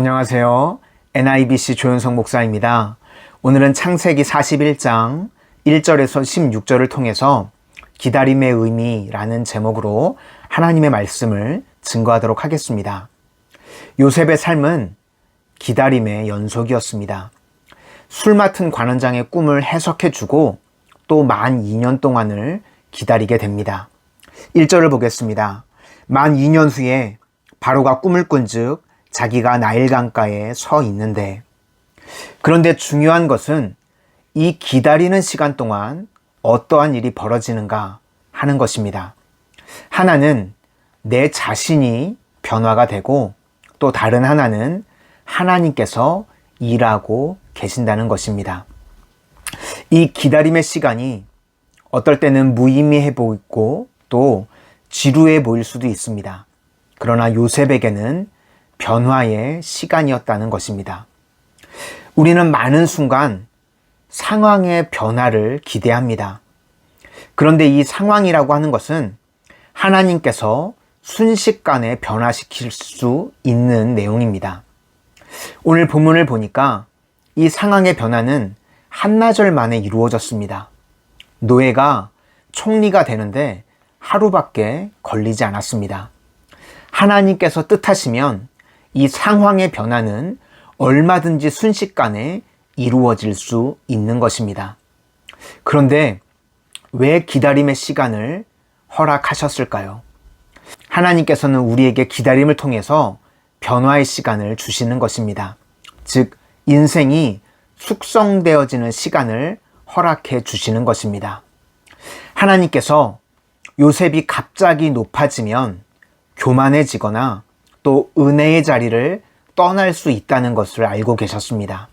안녕하세요. NIBC 조현성 목사입니다. 오늘은 창세기 41장 1절에서 16절을 통해서 기다림의 의미라는 제목으로 하나님의 말씀을 증거하도록 하겠습니다. 요셉의 삶은 기다림의 연속이었습니다. 술 맡은 관원장의 꿈을 해석해주고 또 만 2년 동안을 기다리게 됩니다. 1절을 보겠습니다. 만 2년 후에 바로가 꿈을 꾼즉 자기가 나일강가에 서 있는데, 그런데 중요한 것은 이 기다리는 시간 동안 어떠한 일이 벌어지는가 하는 것입니다. 하나는 내 자신이 변화가 되고 또 다른 하나는 하나님께서 일하고 계신다는 것입니다. 이 기다림의 시간이 어떨 때는 무의미해 보이고 또 지루해 보일 수도 있습니다. 그러나 요셉에게는 변화의 시간이었다는 것입니다. 우리는 많은 순간 상황의 변화를 기대합니다. 그런데 이 상황이라고 하는 것은 하나님께서 순식간에 변화시킬 수 있는 내용입니다. 오늘 본문을 보니까 이 상황의 변화는 한나절 만에 이루어졌습니다. 노예가 총리가 되는데 하루밖에 걸리지 않았습니다. 하나님께서 뜻하시면 이 상황의 변화는 얼마든지 순식간에 이루어질 수 있는 것입니다. 그런데 왜 기다림의 시간을 허락하셨을까요? 하나님께서는 우리에게 기다림을 통해서 변화의 시간을 주시는 것입니다. 즉, 인생이 숙성되어지는 시간을 허락해 주시는 것입니다. 하나님께서 요셉이 갑자기 높아지면 교만해지거나 또 은혜의 자리를 떠날 수 있다는 것을 알고 계셨습니다.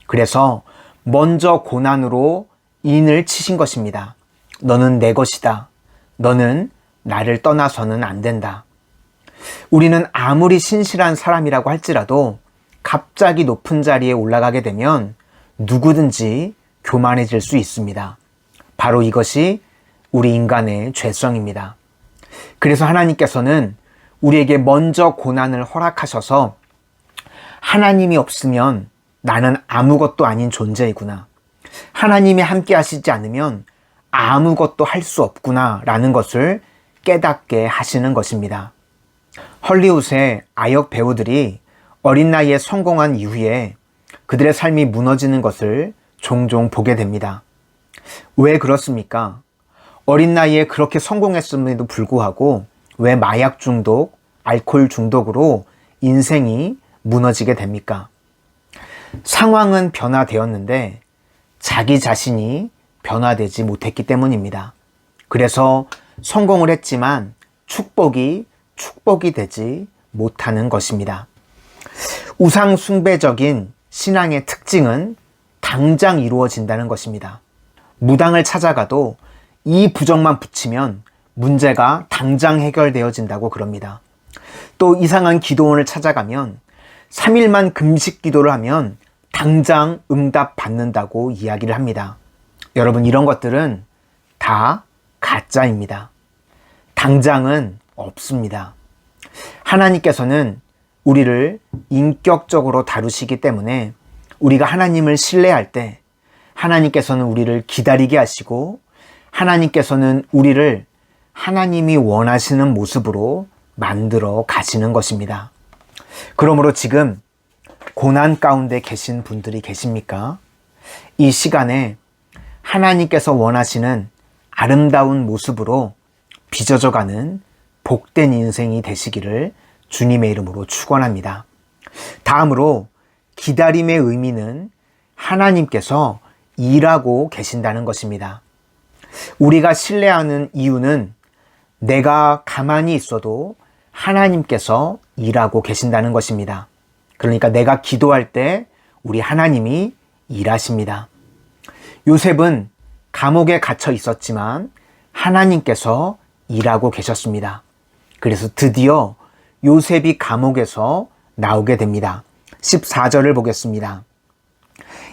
그래서 먼저 고난으로 인을 치신 것입니다. 너는 내 것이다. 너는 나를 떠나서는 안 된다. 우리는 아무리 신실한 사람이라고 할지라도 갑자기 높은 자리에 올라가게 되면 누구든지 교만해질 수 있습니다. 바로 이것이 우리 인간의 죄성입니다. 그래서 하나님께서는 우리에게 먼저 고난을 허락하셔서 하나님이 없으면 나는 아무것도 아닌 존재이구나. 하나님이 함께 하시지 않으면 아무것도 할 수 없구나 라는 것을 깨닫게 하시는 것입니다. 헐리우드의 아역 배우들이 어린 나이에 성공한 이후에 그들의 삶이 무너지는 것을 종종 보게 됩니다. 왜 그렇습니까? 어린 나이에 그렇게 성공했음에도 불구하고 왜 마약 중독, 알코올 중독으로 인생이 무너지게 됩니까? 상황은 변화되었는데 자기 자신이 변화되지 못했기 때문입니다. 그래서 성공을 했지만 축복이 되지 못하는 것입니다. 우상 숭배적인 신앙의 특징은 당장 이루어진다는 것입니다. 무당을 찾아가도 이 부정만 붙이면 문제가 당장 해결되어진다고 그럽니다. 또 이상한 기도원을 찾아가면 3일만 금식 기도를 하면 당장 응답 받는다고 이야기를 합니다. 여러분, 이런 것들은 다 가짜입니다. 당장은 없습니다. 하나님께서는 우리를 인격적으로 다루시기 때문에 우리가 하나님을 신뢰할 때 하나님께서는 우리를 기다리게 하시고 하나님께서는 우리를 하나님이 원하시는 모습으로 만들어 가시는 것입니다. 그러므로 지금 고난 가운데 계신 분들이 계십니까? 이 시간에 하나님께서 원하시는 아름다운 모습으로 빚어져가는 복된 인생이 되시기를 주님의 이름으로 축원합니다. 다음으로 기다림의 의미는 하나님께서 일하고 계신다는 것입니다. 우리가 신뢰하는 이유는 내가 가만히 있어도 하나님께서 일하고 계신다는 것입니다. 그러니까 내가 기도할 때 우리 하나님이 일하십니다. 요셉은 감옥에 갇혀 있었지만 하나님께서 일하고 계셨습니다. 그래서 드디어 요셉이 감옥에서 나오게 됩니다. 14절을 보겠습니다.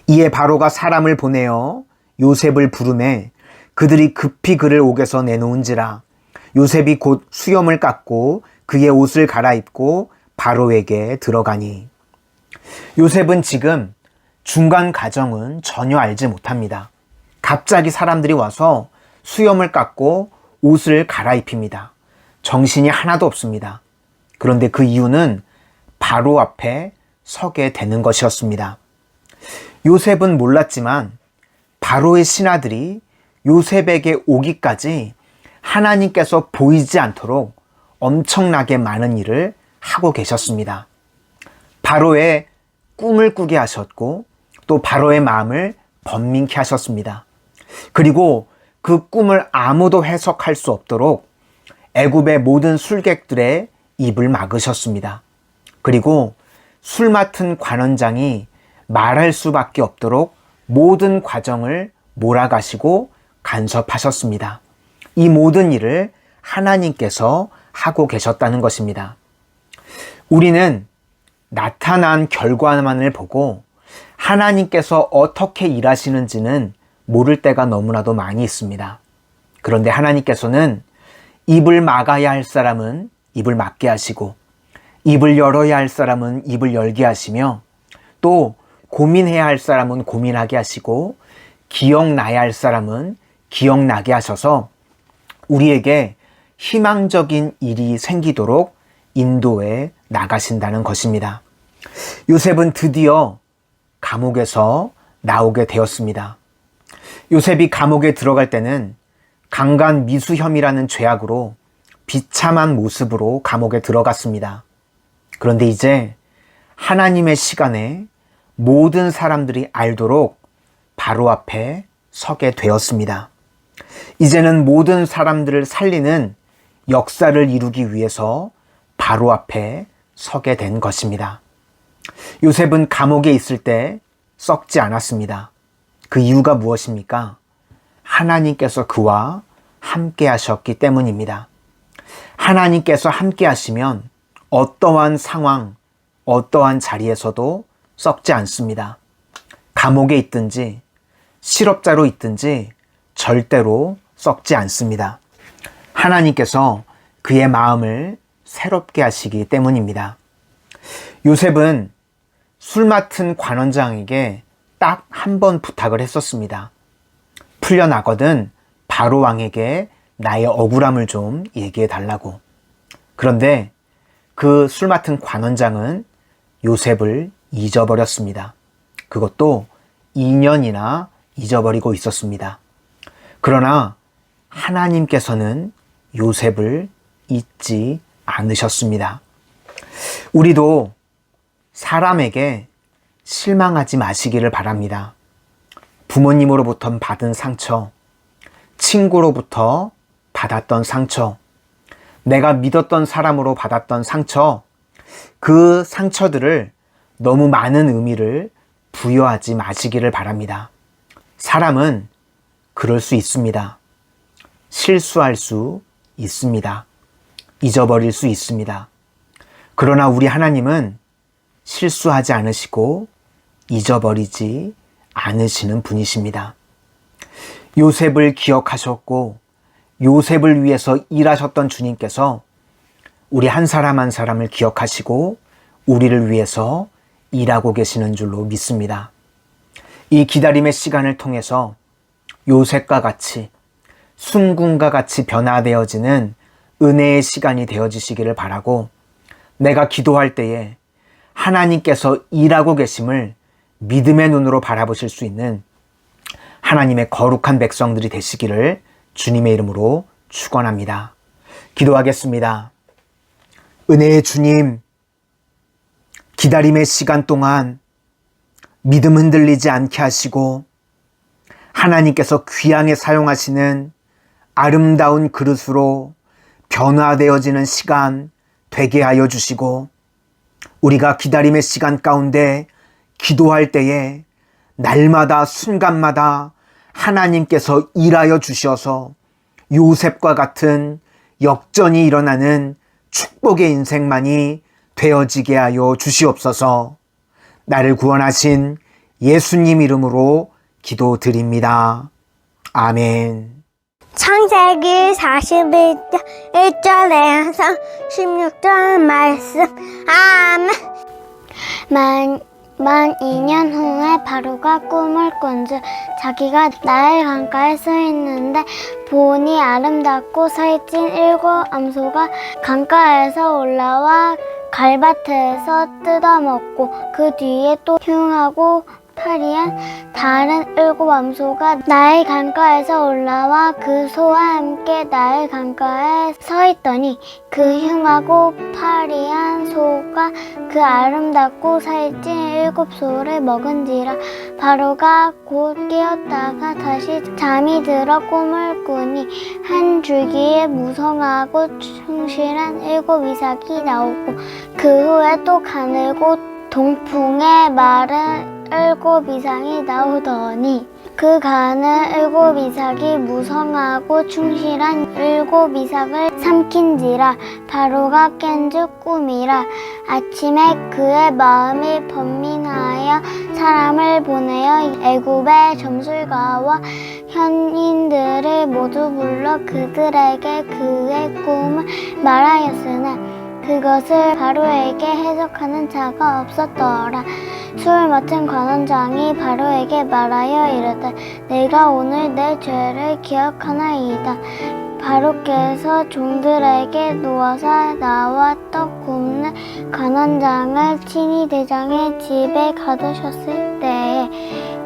이에 바로가 사람을 보내어 요셉을 부르매 그들이 급히 그를 옥에서 내놓은지라 요셉이 곧 수염을 깎고 그의 옷을 갈아입고 바로에게 들어가니. 요셉은 지금 중간 과정은 전혀 알지 못합니다. 갑자기 사람들이 와서 수염을 깎고 옷을 갈아입힙니다. 정신이 하나도 없습니다. 그런데 그 이유는 바로 앞에 서게 되는 것이었습니다. 요셉은 몰랐지만 바로의 신하들이 요셉에게 오기까지 하나님께서 보이지 않도록 엄청나게 많은 일을 하고 계셨습니다. 바로의 꿈을 꾸게 하셨고 또 바로의 마음을 번민케 하셨습니다. 그리고 그 꿈을 아무도 해석할 수 없도록 애굽의 모든 술객들의 입을 막으셨습니다. 그리고 술 맡은 관원장이 말할 수밖에 없도록 모든 과정을 몰아가시고 간섭하셨습니다. 이 모든 일을 하나님께서 하고 계셨다는 것입니다. 우리는 나타난 결과만을 보고 하나님께서 어떻게 일하시는지는 모를 때가 너무나도 많이 있습니다. 그런데 하나님께서는 입을 막아야 할 사람은 입을 막게 하시고 입을 열어야 할 사람은 입을 열게 하시며 또 고민해야 할 사람은 고민하게 하시고 기억나야 할 사람은 기억나게 하셔서 우리에게 희망적인 일이 생기도록 인도해 나가신다는 것입니다. 요셉은 드디어 감옥에서 나오게 되었습니다. 요셉이 감옥에 들어갈 때는 강간 미수 혐의라는 죄악으로 비참한 모습으로 감옥에 들어갔습니다. 그런데 이제 하나님의 시간에 모든 사람들이 알도록 바로 앞에 서게 되었습니다. 이제는 모든 사람들을 살리는 역사를 이루기 위해서 바로 앞에 서게 된 것입니다. 요셉은 감옥에 있을 때 썩지 않았습니다. 그 이유가 무엇입니까? 하나님께서 그와 함께 하셨기 때문입니다. 하나님께서 함께 하시면 어떠한 상황, 어떠한 자리에서도 썩지 않습니다. 감옥에 있든지 실업자로 있든지 절대로 썩지 않습니다. 하나님께서 그의 마음을 새롭게 하시기 때문입니다. 요셉은 술 맡은 관원장에게 딱 한 번 부탁을 했었습니다. 풀려나거든 바로 왕에게 나의 억울함을 좀 얘기해 달라고. 그런데 그 술 맡은 관원장은 요셉을 잊어버렸습니다. 그것도 2년이나 잊어버리고 있었습니다. 그러나 하나님께서는 요셉을 잊지 않으셨습니다. 우리도 사람에게 실망하지 마시기를 바랍니다. 부모님으로부터 받은 상처, 친구로부터 받았던 상처, 내가 믿었던 사람으로 받았던 상처, 그 상처들을 너무 많은 의미를 부여하지 마시기를 바랍니다. 사람은 그럴 수 있습니다. 실수할 수 있습니다. 잊어버릴 수 있습니다. 그러나 우리 하나님은 실수하지 않으시고 잊어버리지 않으시는 분이십니다. 요셉을 기억하셨고 요셉을 위해서 일하셨던 주님께서 우리 한 사람 한 사람을 기억하시고 우리를 위해서 일하고 계시는 줄로 믿습니다. 이 기다림의 시간을 통해서 요셉과 같이 순금과 같이 변화되어지는 은혜의 시간이 되어지시기를 바라고, 내가 기도할 때에 하나님께서 일하고 계심을 믿음의 눈으로 바라보실 수 있는 하나님의 거룩한 백성들이 되시기를 주님의 이름으로 축원합니다. 기도하겠습니다. 은혜의 주님, 기다림의 시간 동안 믿음 흔들리지 않게 하시고 하나님께서 귀하게 사용하시는 아름다운 그릇으로 변화되어지는 시간 되게 하여 주시고, 우리가 기다림의 시간 가운데 기도할 때에 날마다 순간마다 하나님께서 일하여 주셔서 요셉과 같은 역전이 일어나는 축복의 인생만이 되어지게 하여 주시옵소서. 나를 구원하신 예수님 이름으로 기도드립니다. 아멘. 창세기 41장 1절에서 16절 말씀. 아멘. 만 2년 후에 바로가 꿈을 꾼즉 자기가 나일 강가에 서 있는데 보니 아름답고 살찐 7 암소가 강가에서 올라와 갈밭에서 뜯어먹고 그 뒤에 또 흉하고 파리한 다른 7 암소가 나일 강가에서 올라와 그 소와 함께 나일 강가에 서 있더니 그 흉하고 파리한 소가 그 아름답고 살찐 7 소를 먹은지라 바로가 곧 깨었다가 다시 잠이 들어 꿈을 꾸니 한 줄기에 무성하고 충실한 7 이삭이 나오고 그 후에 또 가늘고 동풍에 마른 7 이삭이 나오더니 그 가는 7 이삭이 무성하고 충실한 7 이삭을 삼킨지라 바로가 깬즉 꿈이라 아침에 그의 마음이 번민하여 사람을 보내어 애굽의 점술가와 현인들을 모두 불러 그들에게 그의 꿈을 말하였으나 그것을 바로에게 해석하는 자가 없었더라. 수을 맡은 관원장이 바로에게 말하여 이르되 내가 오늘 내 죄를 기억하나이다. 바로께서 종들에게 놓아서 나와 떡 굽는 관원장을 친히 대장의 집에 가두셨을 때에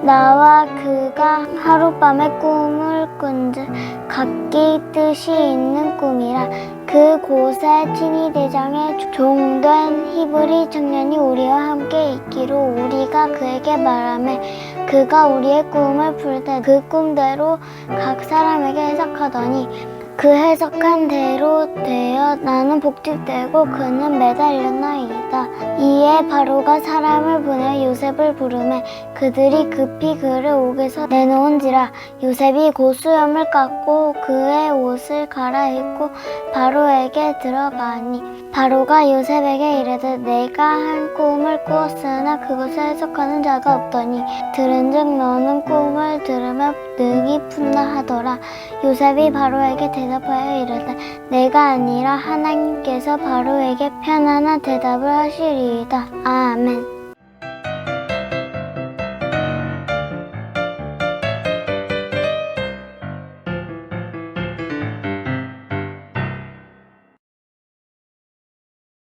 나와 그가 하룻밤에 꿈을 꾼즉 각기 뜻이 있는 꿈이라 그곳에 친히 대장의 종된 히브리 청년이 우리와 함께 있기로 우리가 그에게 말하매 그가 우리의 꿈을 풀 때 그 꿈대로 각 사람에게 해석하더니 그 해석한 대로 되어 나는 복직되고 그는 매달렸나이다. 이에 바로가 사람을 보내 요셉을 부르매 그들이 급히 그를 옥에서 내놓은지라 요셉이 곧 수염을 깎고 그의 옷을 갈아입고 바로에게 들어가니 바로가 요셉에게 이르되 내가 한 꿈을 꾸었으나 그것을 해석하는 자가 없더니 들은즉 너는 꿈을 들으며 능히 푼다 하더라. 요셉이 바로에게 대답하여 이르되 내가 아니라 하나님께서 바로에게 편안한 대답을 하시리이다. 아멘.